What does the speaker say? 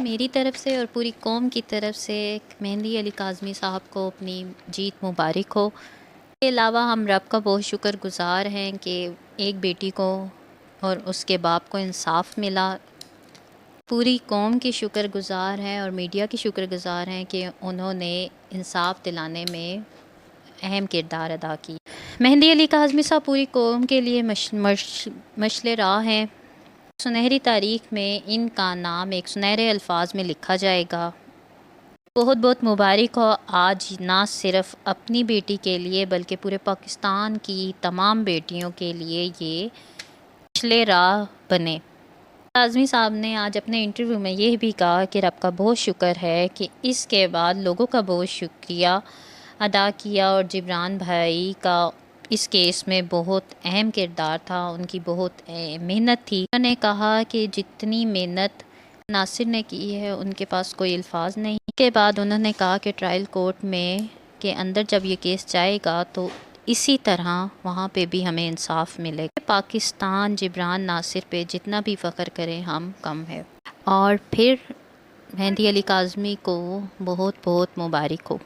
میری طرف سے اور پوری قوم کی طرف سے مہندی علی کاظمی صاحب کو اپنی جیت مبارک ہو۔ اس کے علاوہ ہم رب کا بہت شکر گزار ہیں کہ ایک بیٹی کو اور اس کے باپ کو انصاف ملا۔ پوری قوم کی شکر گزار ہیں اور میڈیا کی شکر گزار ہیں کہ انہوں نے انصاف دلانے میں اہم کردار ادا کی۔ مہندی علی کاظمی صاحب پوری قوم کے لیے مشعل راہ ہیں۔ سنہری تاریخ میں ان کا نام ایک سنہرے الفاظ میں لکھا جائے گا۔ بہت بہت مبارک ہو آج نہ صرف اپنی بیٹی کے لیے بلکہ پورے پاکستان کی تمام بیٹیوں کے لیے یہ مشعل راہ بنے۔ کاظمی صاحب نے آج اپنے انٹرویو میں یہ بھی کہا کہ رب کا بہت شکر ہے کہ اس کے بعد لوگوں کا بہت شکریہ ادا کیا اور جبران بھائی کا اس کیس میں بہت اہم کردار تھا، ان کی بہت محنت تھی۔ انہوں نے کہا کہ جتنی محنت ناصر نے کی ہے ان کے پاس کوئی الفاظ نہیں۔ اس کے بعد انہوں نے کہا کہ ٹرائل کورٹ میں کے اندر جب یہ کیس جائے گا تو اسی طرح وہاں پہ بھی ہمیں انصاف ملے گا۔ پاکستان جبران ناصر پہ جتنا بھی فخر کریں ہم کم ہے۔ اور پھر مہندی علی کاظمی کو بہت بہت مبارک ہو۔